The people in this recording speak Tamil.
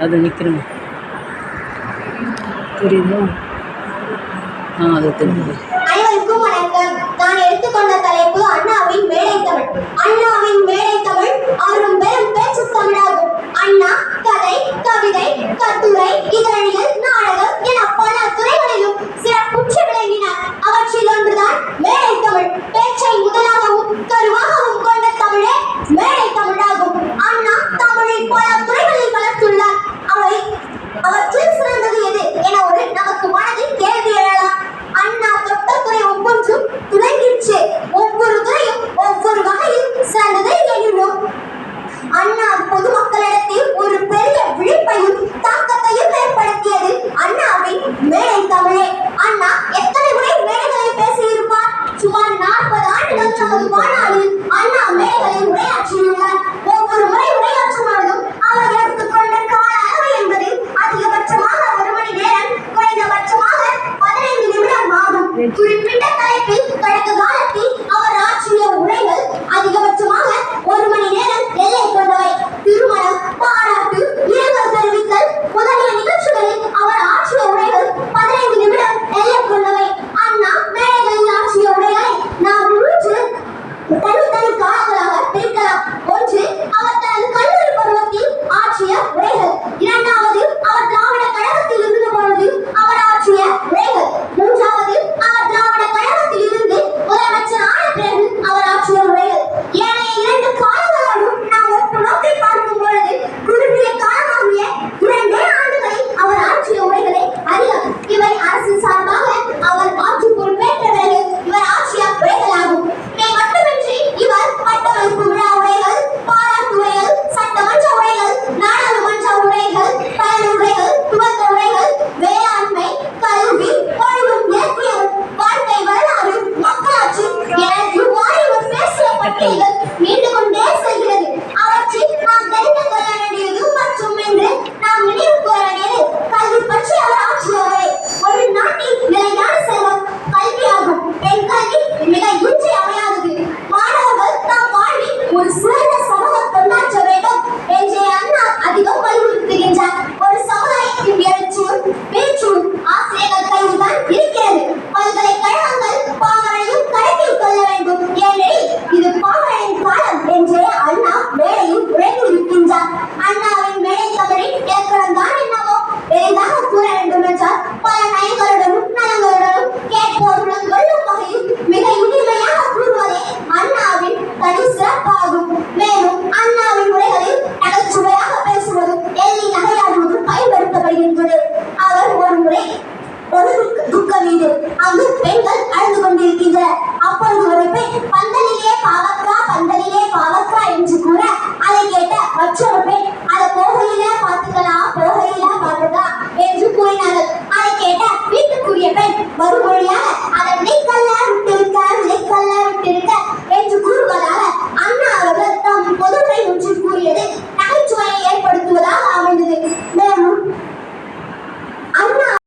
அது நிற்கணும் புரியுதா? அது தெரியுது. அனைவருக்கும் வணக்கம். நான் எடுத்துக்கொண்ட தலைப்பு அண்ணாவின் மேடை தமிழ். அண்ணாவின் மேடை தமிழ் அவரும் பெரும் பேச்சு தமிழாகும். அண்ணா கதை, கவிதை, கட்டுரை, இதழியல், நாடகம் என பல துறைகளிலும் சிறப்புற்று விளங்கினார். அவற்றில் ஒன்றுதான் மேடை தமிழ். பேச்சை முதலாகவும் கருவாகவும் கொண்ட தமிழே மேடை தமிழாகும். அண்ணா தமிழில் பல துறைகளில் வளர்த்துள்ளார். அவற்றில் சிறந்தது எது என ஒரு நமக்கு மனதில் கேள்வி எழலாம். அண்ணா தொட்ட துறை ஒவ்வொன்றும் துலங்கிற்று. ஒவ்வொரு துறையும் ஒவ்வொரு வகையில் சிறந்தது எனினும் அண்ணா பொதுமக்களிடத்தில் ஒரு பெரிய விழிப்பையும் தாக்கத்தையும் ஏற்படுத்தியது அண்ணாவின் மேடை தமிழே. அண்ணா எத்தனை முறை மேடைகளில் பேசியிருப்பார்? சுமார் 40 ஆண்டுகள் நமது வாழ்நாளில் அண்ணா மேடைகளில் உரையாற்றியுள்ளார். ஒவ்வொரு முறை உரையாற்றும் பொழுதும் அவர் எடுத்துக்கொண்ட கால அளவு என்பது அதிகபட்சமாக 1 மணி நேரம், குறைந்தபட்சமாக 15 நிமிடம் ஆகும். குறிப்பிட்ட தலைப்பில் கடந்த கால